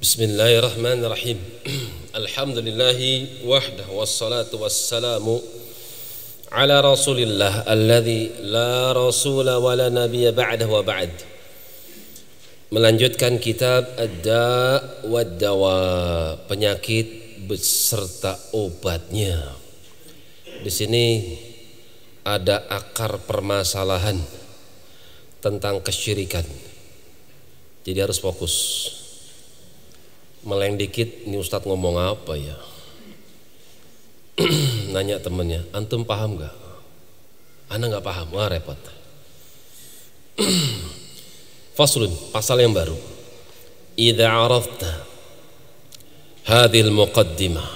Bismillahirrahmanirrahim. Alhamdulillahi wahdah wassalatu wassalamu ala rasulillah alladzi la rasula wa la nabiyya ba'dahu wa ba'd. Melanjutkan kitab Ad-Da' wad-Dawa, penyakit beserta obatnya. Di sini ada akar permasalahan tentang kesyirikan. Jadi harus fokus. Meleng dikit, ini Ustadz ngomong apa ya? Nanya temennya, antum paham gak? Ana gak paham, wah repot. Faslun, pasal yang baru. Idza arafta hadhil muqaddimah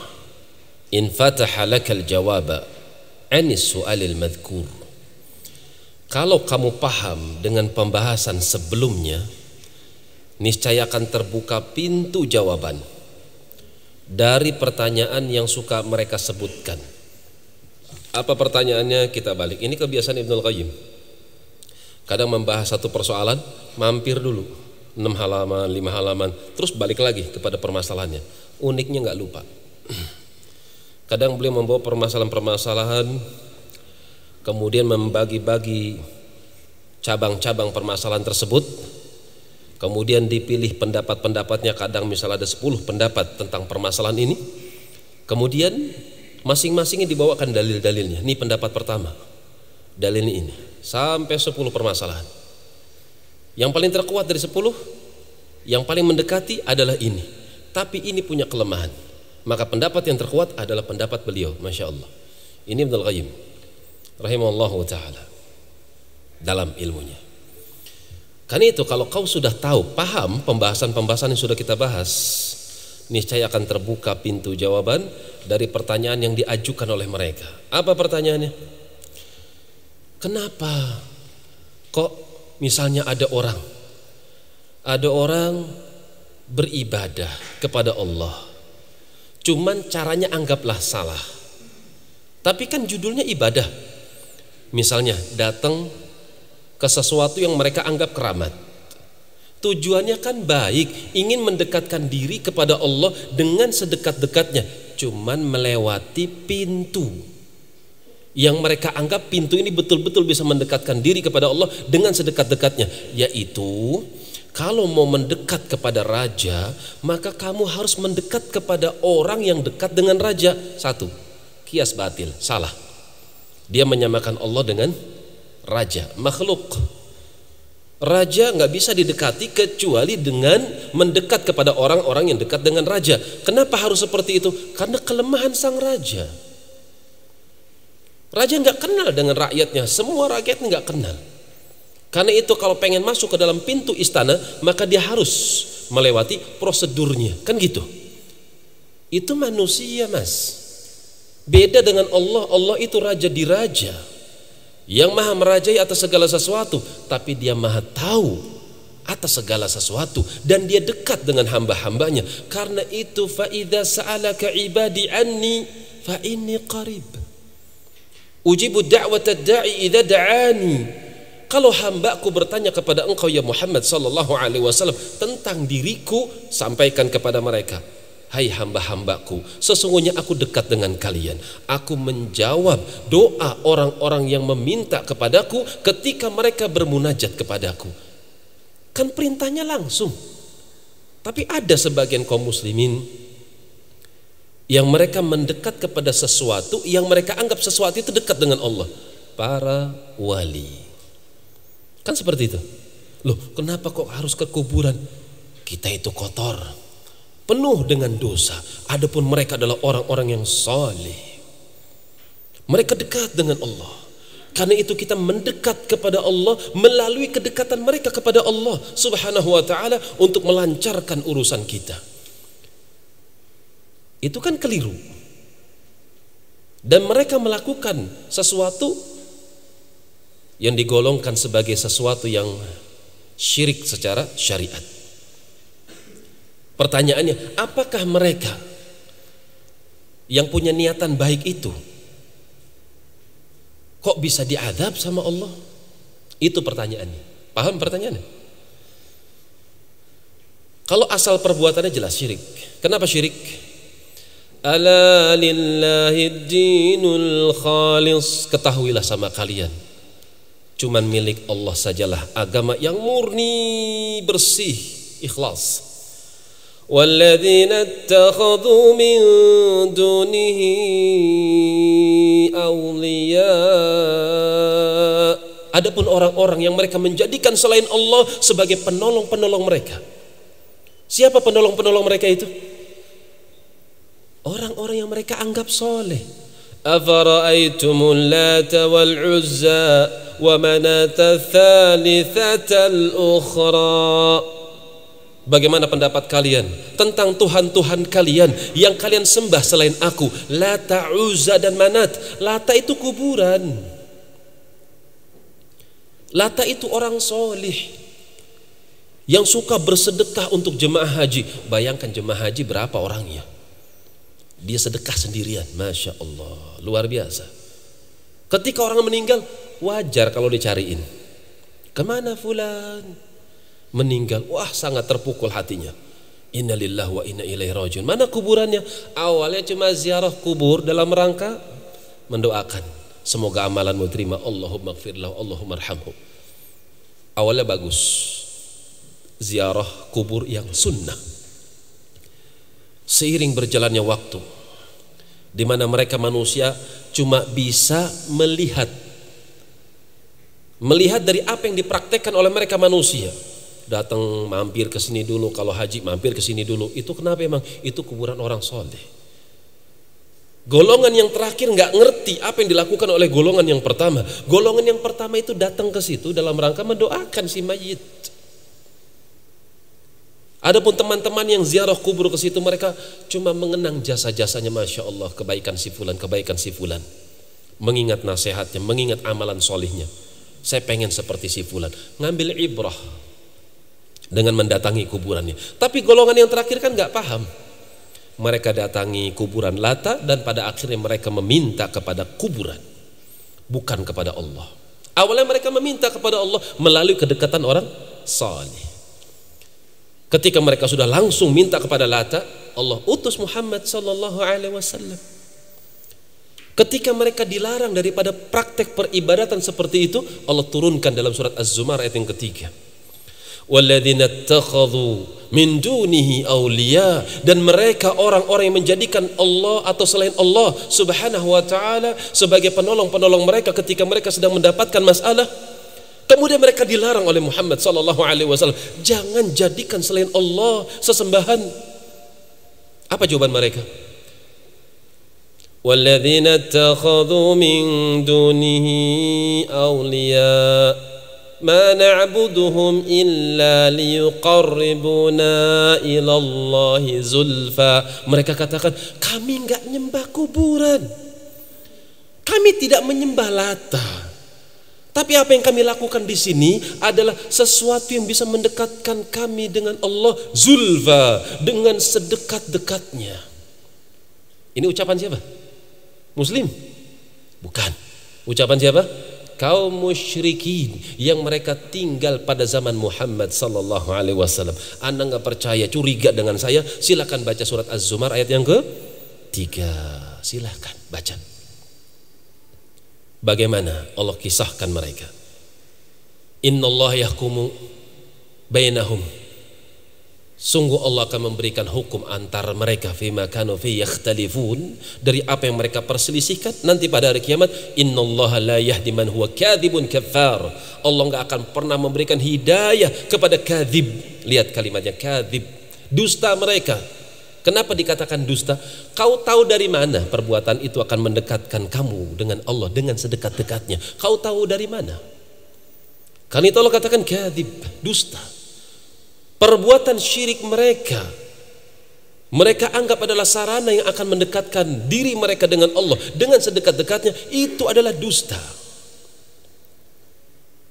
in fataha lakal jawaba anis su'alil madhkur. Kalau kamu paham dengan pembahasan sebelumnya, niscaya akan terbuka pintu jawaban dari pertanyaan yang suka mereka sebutkan. Apa pertanyaannya? Kita balik. Ini kebiasaan Ibnul Qayyim. Kadang membahas satu persoalan, mampir dulu 6 halaman, 5 halaman, terus balik lagi kepada permasalahannya. Uniknya nggak lupa. Kadang beliau membawa permasalahan-permasalahan, kemudian membagi-bagi cabang-cabang permasalahan tersebut. Kemudian dipilih pendapat-pendapatnya, kadang misalnya ada 10 pendapat tentang permasalahan ini. Kemudian masing-masingnya dibawakan dalil-dalilnya. Ini pendapat pertama, dalil ini sampai 10 permasalahan. Yang paling terkuat dari 10, yang paling mendekati adalah ini. Tapi ini punya kelemahan. Maka pendapat yang terkuat adalah pendapat beliau. Masya Allah. Ini Ibnul Qayyim rahimahullahu ta'ala dalam ilmunya. Karena itu kalau kau sudah tahu, paham pembahasan-pembahasan yang sudah kita bahas, niscaya akan terbuka pintu jawaban dari pertanyaan yang diajukan oleh mereka. Apa pertanyaannya? Kenapa kok misalnya ada orang beribadah kepada Allah, cuman caranya anggaplah salah, tapi kan judulnya ibadah. Misalnya datang ke sesuatu yang mereka anggap keramat, tujuannya kan baik, ingin mendekatkan diri kepada Allah dengan sedekat-dekatnya, cuman melewati pintu yang mereka anggap pintu ini betul-betul bisa mendekatkan diri kepada Allah dengan sedekat-dekatnya, yaitu kalau mau mendekat kepada raja, maka kamu harus mendekat kepada orang yang dekat dengan raja. Satu, kias batil, salah. Dia menyamakan Allah dengan raja, makhluk. Raja nggak bisa didekati kecuali dengan mendekat kepada orang-orang yang dekat dengan raja. Kenapa harus seperti itu? Karena kelemahan sang raja. Raja nggak kenal dengan rakyatnya, semua rakyatnya nggak kenal. Karena itu kalau pengen masuk ke dalam pintu istana, maka dia harus melewati prosedurnya, kan gitu. Itu manusia, mas. Beda dengan Allah. Allah itu raja di raja, yang maha merajai atas segala sesuatu, tapi dia maha tahu atas segala sesuatu, dan dia dekat dengan hamba-hambanya. Karena itu fa idza sa'alaka ibadi anni fa inni qarib ujibu da'watad da'i idza da'ani. Kalau hambaku bertanya kepada engkau ya Muhammad sallallahu alaihi wasallam tentang diriku, sampaikan kepada mereka, hai hamba-hambaku, sesungguhnya aku dekat dengan kalian. Aku menjawab doa orang-orang yang meminta kepadaku ketika mereka bermunajat kepadaku. Kan perintahnya langsung. Tapi ada sebagian kaum muslimin yang mereka mendekat kepada sesuatu yang mereka anggap sesuatu itu dekat dengan Allah. Para wali. Kan seperti itu. Loh, kenapa kok harus ke kuburan? Kita itu kotor, penuh dengan dosa. Adapun mereka adalah orang-orang yang saleh. Mereka dekat dengan Allah. Karena itu kita mendekat kepada Allah melalui kedekatan mereka kepada Allah Subhanahu wa ta'ala untuk melancarkan urusan kita. Itu kan keliru. Dan mereka melakukan sesuatu yang digolongkan sebagai sesuatu yang syirik secara syariat. Pertanyaannya, apakah mereka yang punya niatan baik itu kok bisa diadab sama Allah? Itu pertanyaannya. Paham pertanyaannya? Kalau asal perbuatannya jelas syirik. Kenapa syirik? Ala lillahi dinul khalis. Ketahuilah sama kalian, cuman milik Allah sajalah agama yang murni, bersih, ikhlas. Walladzina ittakhadhu min dunihi awliya. Adapun orang-orang yang mereka menjadikan selain Allah sebagai penolong-penolong mereka. Siapa penolong-penolong mereka itu? Orang-orang yang mereka anggap soleh. Afara'aitumul Lata wal Uzza wa manata tsalitsatal ukhra. Bagaimana pendapat kalian tentang Tuhan-Tuhan kalian yang kalian sembah selain aku? Lata, Uzza dan Manat. Lata itu kuburan. Lata itu orang solih yang suka bersedekah untuk jemaah haji. Bayangkan jemaah haji berapa orangnya? Dia sedekah sendirian. Masya Allah, luar biasa. Ketika orang meninggal, wajar kalau dicariin. Kemana fulan? Meninggal. Wah, sangat terpukul hatinya. Innalillahi wa inna ilaihi rajiun. Mana kuburannya? Awalnya cuma ziarah kubur dalam rangka mendoakan, semoga amalanmu terima. Allahumma gfirlahu, Allahumma arhamhu. Awalnya bagus, ziarah kubur yang sunnah. Seiring berjalannya waktu, di mana mereka manusia cuma bisa melihat dari apa yang dipraktekkan oleh mereka manusia. Datang mampir ke sini dulu, kalau haji mampir ke sini dulu. Itu kenapa emang? Itu kuburan orang soleh. Golongan yang terakhir nggak ngerti apa yang dilakukan oleh golongan yang pertama. Golongan yang pertama itu datang ke situ dalam rangka mendoakan si mayit. Adapun teman-teman yang ziarah kubur ke situ, mereka cuma mengenang jasa-jasanya. Masya Allah, kebaikan si fulan, kebaikan si fulan. Mengingat nasihatnya, mengingat amalan solihnya. Saya pengen seperti si fulan. Ngambil ibrah dengan mendatangi kuburannya. Tapi golongan yang terakhir kan nggak paham. Mereka datangi kuburan Lata dan pada akhirnya mereka meminta kepada kuburan, bukan kepada Allah. Awalnya mereka meminta kepada Allah melalui kedekatan orang saleh. Ketika mereka sudah langsung minta kepada Lata, Allah utus Muhammad sallallahu alaihi wasallam. Ketika mereka dilarang daripada praktek peribadatan seperti itu, Allah turunkan dalam surat Az-Zumar ayat yang ketiga. Walladzina ittakhadhu min dunihi awliya, dan mereka orang-orang yang menjadikan Allah atau selain Allah subhanahu wa ta'ala sebagai penolong-penolong mereka ketika mereka sedang mendapatkan masalah. Kemudian mereka dilarang oleh Muhammad sallallahu alaihi wasallam, jangan jadikan selain Allah sesembahan. Apa jawaban mereka? Walladzina ittakhadhu min dunihi awliya ma na'buduhum illa liyuqarribuna ilallahi zulfa. Mereka katakan, kami enggak nyembah kuburan, kami tidak menyembah Lata, tapi apa yang kami lakukan di sini adalah sesuatu yang bisa mendekatkan kami dengan Allah, zulfa, dengan sedekat-dekatnya. Ini ucapan siapa? Muslim? Bukan. Ucapan siapa? Kaum musyrikin yang mereka tinggal pada zaman Muhammad sallallahu alaihi wasallam. Anda nggak percaya, curiga dengan saya, silakan baca surat Az-Zumar ayat yang ke-3. Silakan baca. Bagaimana Allah kisahkan mereka. Innallaha yahkumu bainahum. Sungguh Allah akan memberikan hukum antara mereka fima kanu fi yakhtalifun, dari apa yang mereka perselisihkan nanti pada hari kiamat. Innallaha la yahdi man huwa kadzibun kafar. Allah enggak akan pernah memberikan hidayah kepada kadzib. Lihat kalimatnya, kadzib, dusta mereka. Kenapa dikatakan dusta? Kau tahu dari mana perbuatan itu akan mendekatkan kamu dengan Allah dengan sedekat-dekatnya? Kau tahu dari mana? Karena itu Allah katakan kadzib, dusta. Perbuatan syirik mereka anggap adalah sarana yang akan mendekatkan diri mereka dengan Allah dengan sedekat-dekatnya, itu adalah dusta,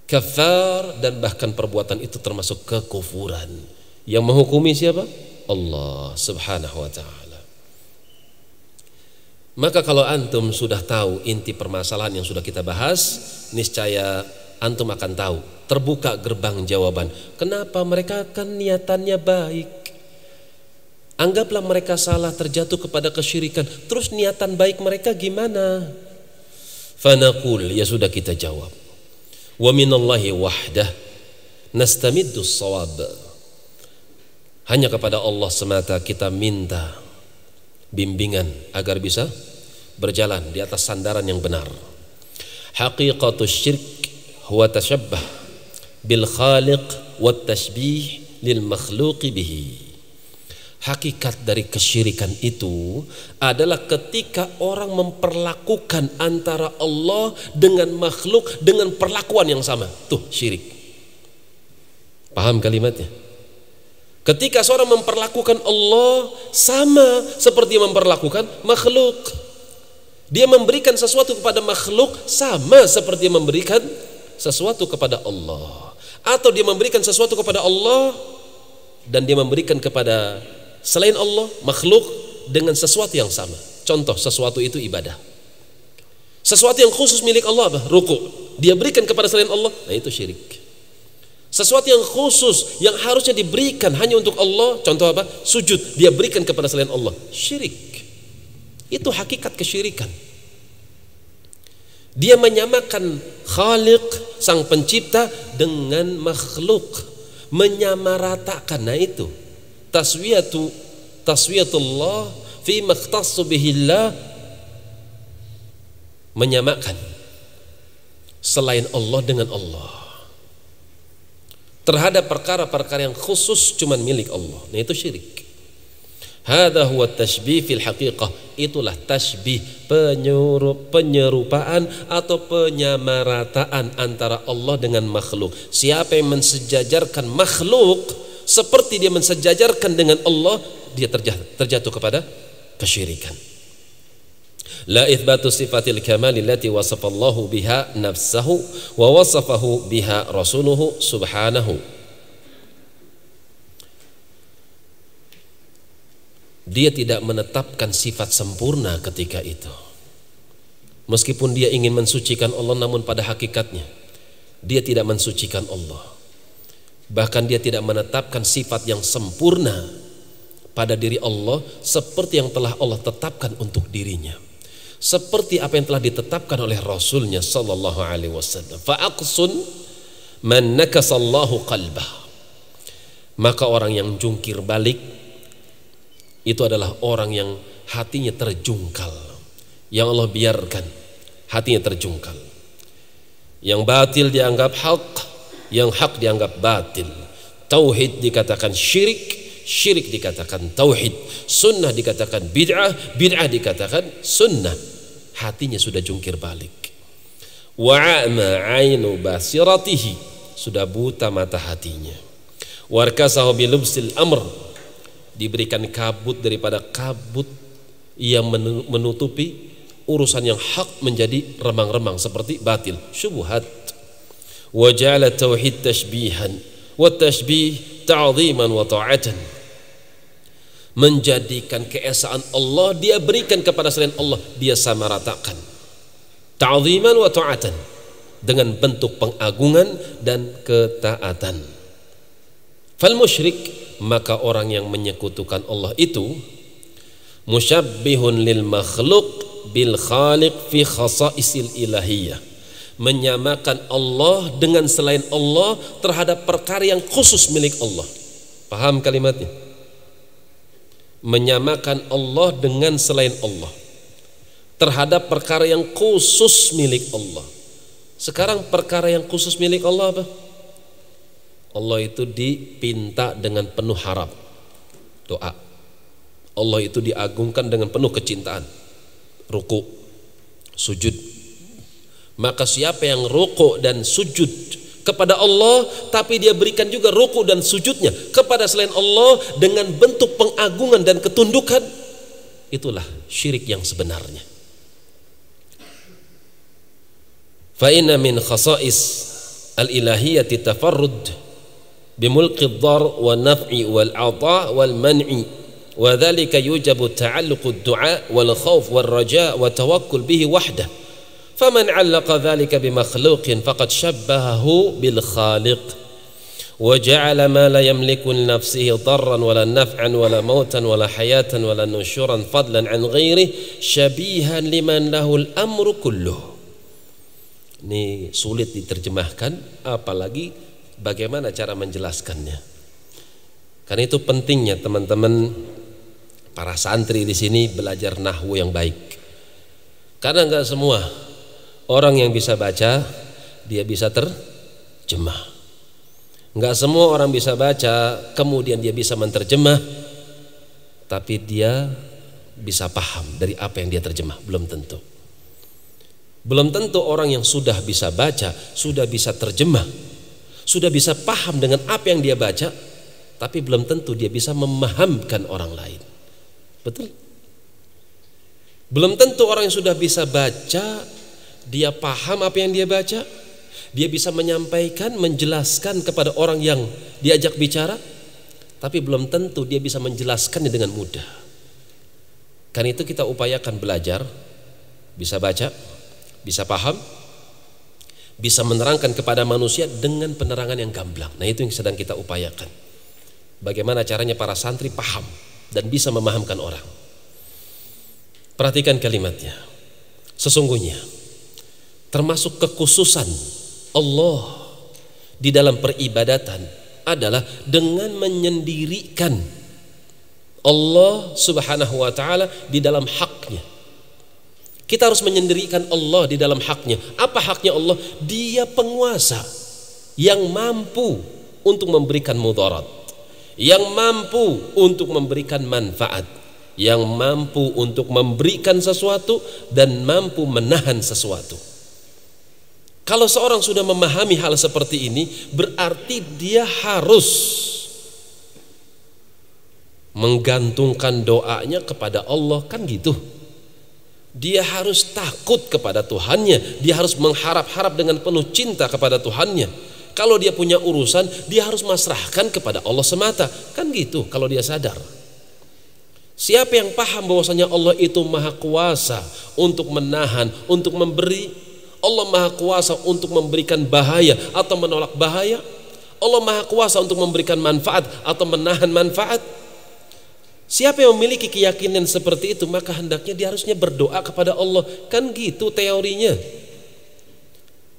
kafar, dan bahkan perbuatan itu termasuk kekufuran. Yang menghukumi siapa? Allah subhanahu wa ta'ala. Maka kalau antum sudah tahu inti permasalahan yang sudah kita bahas, niscaya antum akan tahu, terbuka gerbang jawaban. Kenapa mereka kan niatannya baik? Anggaplah mereka salah, terjatuh kepada kesyirikan, terus niatan baik mereka gimana? Fanaqul, ya sudah kita jawab, wa minallahi wahdah nastamiddu shawab. Hanya kepada Allah semata kita minta bimbingan agar bisa berjalan di atas sandaran yang benar. Haqiqatus syirk huwa tashabbah bil khaliq wat tashbih lil makhluqi bihi. Hakikat dari kesyirikan itu adalah ketika orang memperlakukan antara Allah dengan makhluk dengan perlakuan yang sama. Tuh syirik. Paham kalimatnya? Ketika seorang memperlakukan Allah sama seperti memperlakukan makhluk. Dia memberikan sesuatu kepada makhluk sama seperti memberikan sesuatu kepada Allah. Atau dia memberikan sesuatu kepada Allah dan dia memberikan kepada selain Allah, makhluk dengan sesuatu yang sama. Contoh, sesuatu itu ibadah. Sesuatu yang khusus milik Allah apa? Ruku. Dia berikan kepada selain Allah, nah itu syirik. Sesuatu yang khusus yang harusnya diberikan hanya untuk Allah, contoh apa? Sujud, dia berikan kepada selain Allah, syirik. Itu hakikat kesyirikan. Dia menyamakan Khaliq, sang pencipta, dengan makhluk, menyamaratakan. Nah itu taswiyatullah fi makhtassu bihillah, menyamakan selain Allah dengan Allah terhadap perkara-perkara yang khusus cuman milik Allah. Nah itu syirik. Hadza huwa tashbih fil haqiqah. Itulah tashbih, penyerupaan atau penyamarataan antara Allah dengan makhluk. Siapa yang mensejajarkan makhluk seperti dia mensejajarkan dengan Allah, dia terjatuh kepada kesyirikan. La itsbatu sifatil kamali allati wasafallahu biha nafsahu wa wasafahu biha rasuluhu subhanahu. Dia tidak menetapkan sifat sempurna ketika itu. Meskipun dia ingin mensucikan Allah, namun pada hakikatnya dia tidak mensucikan Allah. Bahkan dia tidak menetapkan sifat yang sempurna pada diri Allah seperti yang telah Allah tetapkan untuk dirinya. Seperti apa yang telah ditetapkan oleh Rasulnya sallallahu alaihi wasallam. Fa'aqsun man nakasallahu qalbah. Maka orang yang jungkir balik itu adalah orang yang hatinya terjungkal, yang Allah biarkan hatinya terjungkal. Yang batil dianggap hak, yang hak dianggap batil. Tauhid dikatakan syirik, syirik dikatakan tauhid. Sunnah dikatakan bid'ah, bid'ah dikatakan sunnah. Hatinya sudah jungkir balik. Wa'ama 'ainu basiratihi, sudah buta mata hatinya. Warkasahu bilubsil amr, diberikan kabut daripada kabut yang menutupi urusan yang hak menjadi remang-remang seperti batil, syubhat. Wa ja'ala tauhid tashbihan wa tashbih ta'ziman wa ta'atan, menjadikan keesaan Allah dia berikan kepada selain Allah, dia samaratakan. Ta'ziman wa ta'atan, dengan bentuk pengagungan dan ketaatan. Fal musyrik, maka orang yang menyekutukan Allah itu musyabbihun lil makhluk bil khaliq fi khasaisil ilahiyah, menyamakan Allah dengan selain Allah terhadap perkara yang khusus milik Allah. Paham kalimatnya? Menyamakan Allah dengan selain Allah terhadap perkara yang khusus milik Allah. Sekarang perkara yang khusus milik Allah apa? Allah itu dipinta dengan penuh harap, doa. Allah itu diagungkan dengan penuh kecintaan, ruku, sujud. Maka siapa yang ruku dan sujud kepada Allah, tapi dia berikan juga ruku dan sujudnya kepada selain Allah dengan bentuk pengagungan dan ketundukan, itulah syirik yang sebenarnya. Fa inna min khasais al-ilahiyyati tafarrud بملك الضر والنفع والعطاء والمنع وذلك يوجب تعلق الدعاء والخوف والرجاء والتوكل به وحده فمن علق ذلك بمخلوق فقد شبهه بالخالق wa ja'ala ma la yamliku li nafsihi darran wala naf'an wala mautan wala hayatan wala nushuran fadlan an ghairihi syabihan liman lahul amru kulluh. Ini sulit diterjemahkan, apalagi bagaimana cara menjelaskannya. Karena itu pentingnya teman-teman para santri di sini belajar nahwu yang baik. Karena enggak semua orang yang bisa baca dia bisa terjemah. Enggak semua orang bisa baca kemudian dia bisa menterjemah, tapi dia bisa paham dari apa yang dia terjemah, belum tentu. Belum tentu orang yang sudah bisa baca, sudah bisa terjemah, sudah bisa paham dengan apa yang dia baca, tapi belum tentu dia bisa memahamkan orang lain. Betul? Belum tentu orang yang sudah bisa baca dia paham apa yang dia baca, dia bisa menyampaikan, menjelaskan kepada orang yang diajak bicara, tapi belum tentu dia bisa menjelaskannya dengan mudah. Karena itu kita upayakan belajar, bisa baca, bisa paham, bisa menerangkan kepada manusia dengan penerangan yang gamblang. Nah, itu yang sedang kita upayakan. Bagaimana caranya para santri paham dan bisa memahamkan orang. Perhatikan kalimatnya. Sesungguhnya termasuk kekhususan Allah di dalam peribadatan adalah dengan menyendirikan Allah Subhanahu wa ta'ala di dalam haknya. Kita harus menyendirikan Allah di dalam haknya. Apa haknya Allah? Dia penguasa yang mampu untuk memberikan mudarat, yang mampu untuk memberikan manfaat, yang mampu untuk memberikan sesuatu dan mampu menahan sesuatu. Kalau seorang sudah memahami hal seperti ini, berarti dia harus menggantungkan doanya kepada Allah, kan gitu. Dia harus takut kepada Tuhannya, dia harus mengharap-harap dengan penuh cinta kepada Tuhannya. Kalau dia punya urusan, dia harus masrahkan kepada Allah semata, kan gitu kalau dia sadar. Siapa yang paham bahwasanya Allah itu maha kuasa untuk menahan, untuk memberi, Allah maha kuasa untuk memberikan bahaya atau menolak bahaya, Allah maha kuasa untuk memberikan manfaat atau menahan manfaat. Siapa yang memiliki keyakinan seperti itu, maka hendaknya dia harusnya berdoa kepada Allah, kan gitu teorinya.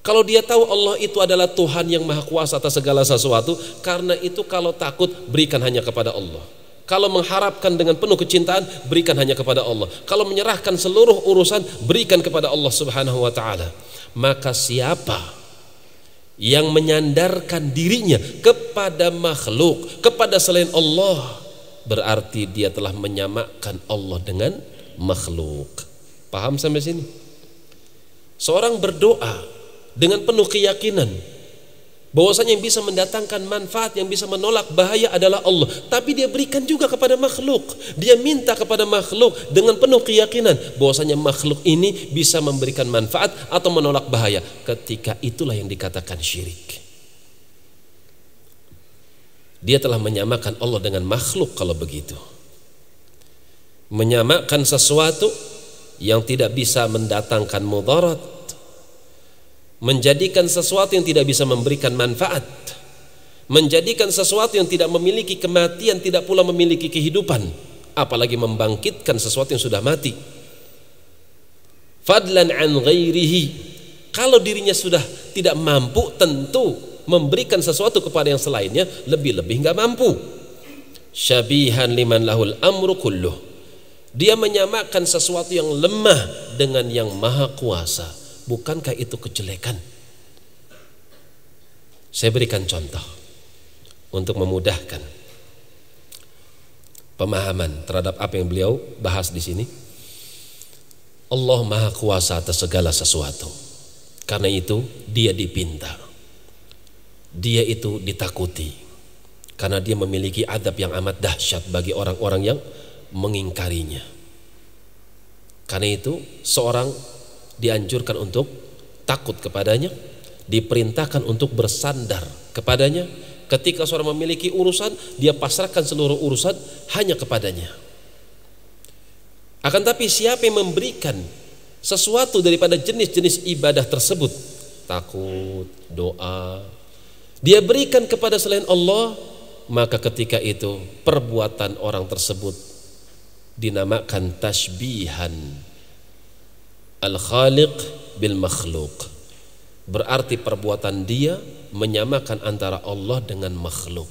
Kalau dia tahu Allah itu adalah Tuhan yang maha kuasa atas segala sesuatu, karena itu kalau takut berikan hanya kepada Allah. Kalau mengharapkan dengan penuh kecintaan, berikan hanya kepada Allah. Kalau menyerahkan seluruh urusan, berikan kepada Allah Subhanahu wa ta'ala. Maka siapa yang menyandarkan dirinya kepada makhluk, kepada selain Allah, berarti dia telah menyamakan Allah dengan makhluk. Paham sampai sini? Seorang berdoa dengan penuh keyakinan bahwasanya yang bisa mendatangkan manfaat, yang bisa menolak bahaya adalah Allah, tapi dia berikan juga kepada makhluk. Dia minta kepada makhluk dengan penuh keyakinan bahwasanya makhluk ini bisa memberikan manfaat atau menolak bahaya. Ketika itulah yang dikatakan syirik. Dia telah menyamakan Allah dengan makhluk kalau begitu. Menyamakan sesuatu yang tidak bisa mendatangkan mudarat, menjadikan sesuatu yang tidak bisa memberikan manfaat, menjadikan sesuatu yang tidak memiliki kematian, tidak pula memiliki kehidupan, apalagi membangkitkan sesuatu yang sudah mati. Fadlan an ghairihi, kalau dirinya sudah tidak mampu, tentu memberikan sesuatu kepada yang selainnya lebih-lebih nggak mampu. Syabihan liman lahul amru kulluh, dia menyamakan sesuatu yang lemah dengan yang maha kuasa. Bukankah itu kejelekan? Saya berikan contoh untuk memudahkan pemahaman terhadap apa yang beliau bahas di sini. Allah maha kuasa atas segala sesuatu. Karena itu dia dipinta, dia itu ditakuti, karena dia memiliki adab yang amat dahsyat bagi orang-orang yang mengingkarinya. Karena itu seorang dianjurkan untuk takut kepadanya, diperintahkan untuk bersandar kepadanya. Ketika seorang memiliki urusan, dia pasrahkan seluruh urusan hanya kepadanya. Akan tapi siapa yang memberikan sesuatu daripada jenis-jenis ibadah tersebut, takut, doa, dia berikan kepada selain Allah, maka ketika itu perbuatan orang tersebut dinamakan tashbihan al-khaliq bil makhluk. Berarti perbuatan dia menyamakan antara Allah dengan makhluk.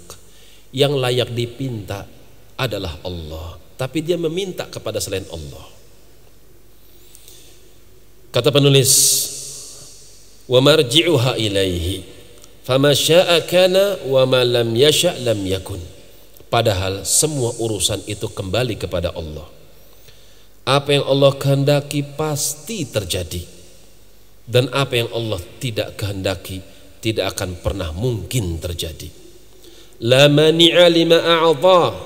Yang layak dipinta adalah Allah, tapi dia meminta kepada selain Allah. Kata penulis, wa marji'uha ilaihi fama syaa kana wa ma lam yasha' lam yakun. Padahal semua urusan itu kembali kepada Allah. Apa yang Allah kehendaki pasti terjadi, dan apa yang Allah tidak kehendaki tidak akan pernah mungkin terjadi. La mani'a lima a'ta,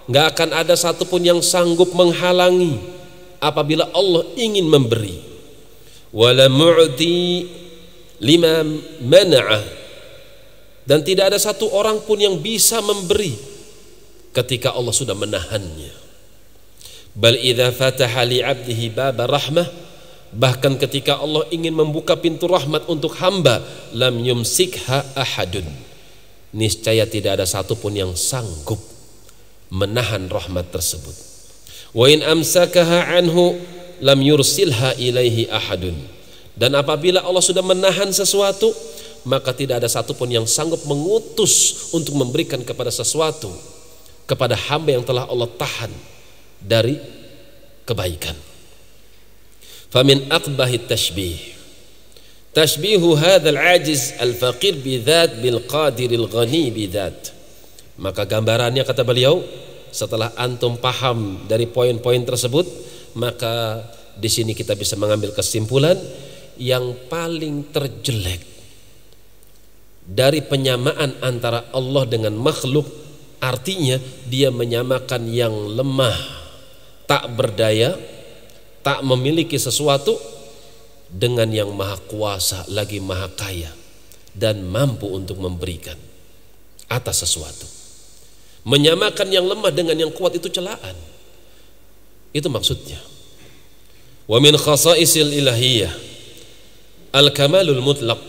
nggak akan ada satupun yang sanggup menghalangi apabila Allah ingin memberi. Wala mu'ti lima mana'a, dan tidak ada satu orang pun yang bisa memberi ketika Allah sudah menahannya. Bal idza fataha li 'abdihi baba rahmah, bahkan ketika Allah ingin membuka pintu rahmat untuk hamba, lam yumsikha ahadun, niscaya tidak ada satupun yang sanggup menahan rahmat tersebut. Wa in amsakaha anhu lam yursilha ilaihi ahadun, dan apabila Allah sudah menahan sesuatu, maka tidak ada satupun yang sanggup mengutus untuk memberikan kepada sesuatu kepada hamba yang telah Allah tahan dari kebaikan. Famin aqbahi tashbih tashbihu hadzal ajiz al-faqir bidzat bil qadiril ghani bidzat. Maka gambarannya, kata beliau, setelah antum paham dari poin-poin tersebut, maka di sini kita bisa mengambil kesimpulan yang paling terjelek dari penyamaan antara Allah dengan makhluk, artinya dia menyamakan yang lemah, tak berdaya, tak memiliki sesuatu, dengan yang maha kuasa lagi maha kaya dan mampu untuk memberikan atas sesuatu. Menyamakan yang lemah dengan yang kuat itu celaan. Itu maksudnya. Wa min khasaisil ilahiyah al-kamalul mutlaq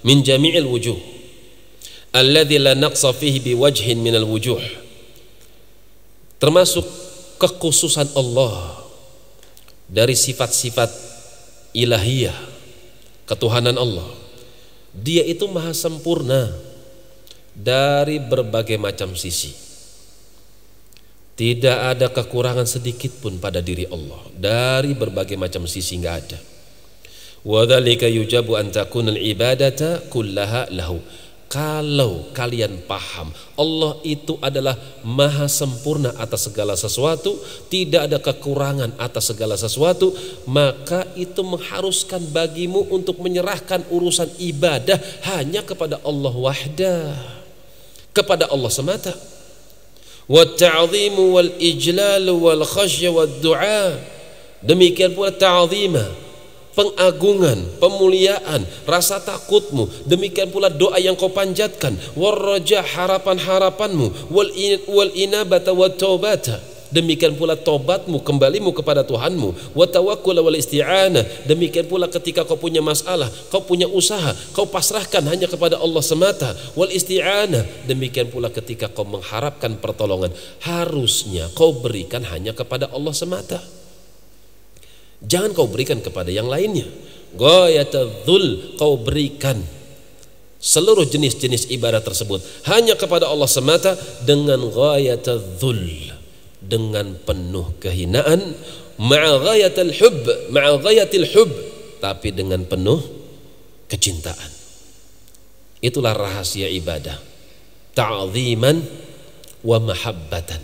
min jami'il wujuh alladzi la naqsa fihi biwajhin minal wujuh. Termasuk kekhususan Allah dari sifat-sifat ilahiyah, ketuhanan Allah. Dia itu maha sempurna dari berbagai macam sisi. Tidak ada kekurangan sedikit pun pada diri Allah, dari berbagai macam sisi nggak ada. Wa dzalika yujabu an takuna al-ibadata kullaha lahu. Kalau kalian paham Allah itu adalah maha sempurna atas segala sesuatu, tidak ada kekurangan atas segala sesuatu, maka itu mengharuskan bagimu untuk menyerahkan urusan ibadah hanya kepada Allah wahdah, kepada Allah semata. Wa ta'zimu wal ijlal wal khasya wad du'a, demikian pula ta'zimah, pengagungan, pemuliaan, rasa takutmu, demikian pula doa yang kau panjatkan, warraja, harapan-harapanmu, wal inabata wat taubata, demikian pula tobatmu, kembalimu kepada Tuhanmu, wa tawakkul wal isti'anah, demikian pula ketika kau punya masalah, kau punya usaha, kau pasrahkan hanya kepada Allah semata, wal isti'anah, demikian pula ketika kau mengharapkan pertolongan, harusnya kau berikan hanya kepada Allah semata. Jangan kau berikan kepada yang lainnya. Ghayatadzul, kau berikan seluruh jenis-jenis ibadah tersebut hanya kepada Allah semata dengan ghayatadzul, dengan penuh kehinaan, ma'a ghayatil hub, tapi dengan penuh kecintaan. Itulah rahasia ibadah, ta'ziman wa mahabbatan.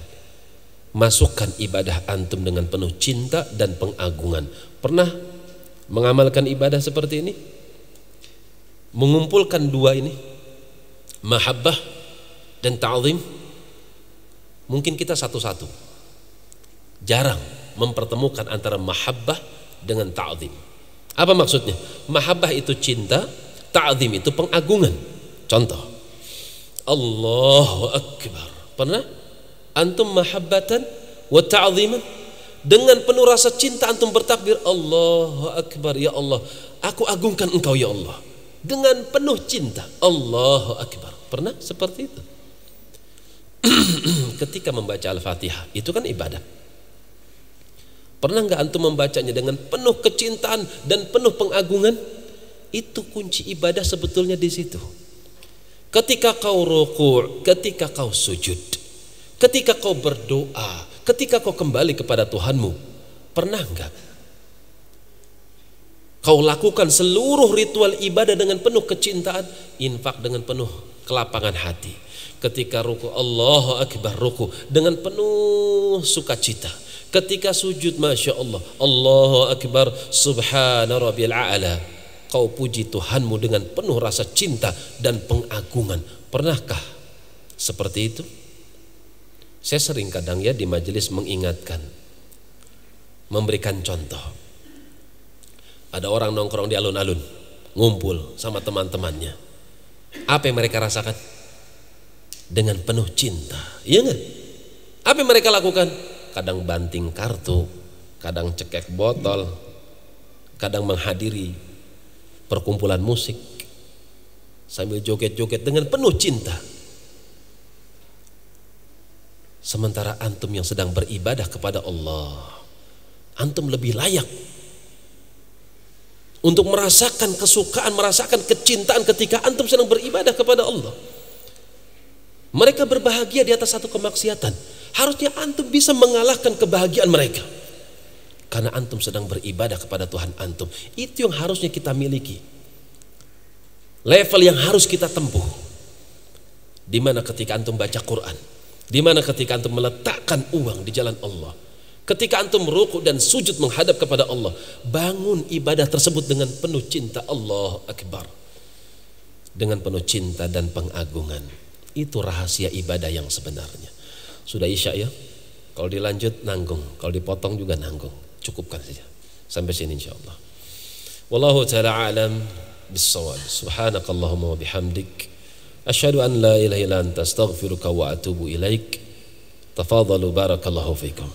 Masukkan ibadah antum dengan penuh cinta dan pengagungan. Pernah mengamalkan ibadah seperti ini? Mengumpulkan dua ini, mahabbah dan ta'zim. Mungkin kita satu-satu, jarang mempertemukan antara mahabbah dengan ta'zim. Apa maksudnya? Mahabbah itu cinta, ta'zim itu pengagungan. Contoh, Allahu Akbar. Pernah antum mahabbatan wa ta'ziman, dengan penuh rasa cinta antum bertakbir Allahu Akbar, ya Allah, aku agungkan engkau ya Allah. dengan penuh cinta. Allahu Akbar. Pernah seperti itu? Ketika membaca Al-Fatihah, itu kan ibadah. Pernah nggak antum membacanya dengan penuh kecintaan dan penuh pengagungan? Itu kunci ibadah sebetulnya di situ. Ketika kau ruku', ketika kau sujud, ketika kau berdoa, ketika kau kembali kepada Tuhanmu, pernah nggak kau lakukan seluruh ritual ibadah dengan penuh kecintaan, infak dengan penuh kelapangan hati? Ketika ruku, Allahu Akbar, ruku dengan penuh sukacita. Ketika sujud, Masya Allah, Allahu Akbar, Subhana Rabbiyal A'la. Kau puji Tuhanmu dengan penuh rasa cinta dan pengagungan. Pernahkah seperti itu? Saya sering kadang ya di majelis mengingatkan, memberikan contoh. Ada orang nongkrong di alun-alun, ngumpul sama teman-temannya. Apa yang mereka rasakan? Dengan penuh cinta, iya nggak? Apa yang mereka lakukan? Kadang banting kartu, kadang cekek botol, kadang menghadiri perkumpulan musik sambil joget-joget dengan penuh cinta. Sementara antum yang sedang beribadah kepada Allah, antum lebih layak untuk merasakan kesukaan, merasakan kecintaan ketika antum sedang beribadah kepada Allah. Mereka berbahagia di atas satu kemaksiatan. Harusnya antum bisa mengalahkan kebahagiaan mereka, karena antum sedang beribadah kepada Tuhan antum. Itu yang harusnya kita miliki, level yang harus kita tempuh. Dimana ketika antum baca Quran, dimana ketika antum meletakkan uang di jalan Allah, ketika antum ruku dan sujud menghadap kepada Allah, bangun ibadah tersebut dengan penuh cinta. Allahu Akbar, dengan penuh cinta dan pengagungan. Itu rahasia ibadah yang sebenarnya. Sudah isya ya, kalau dilanjut nanggung, kalau dipotong juga nanggung. Cukupkan saja sampai sini insyaallah. Wallahu ta'ala alam bis-shawab. Subhanakallahumma wa bihamdik, asyhadu an la ilaha illa anta astaghfiruka wa atubu ilaik. Tafadhalu, barakallahu fikum.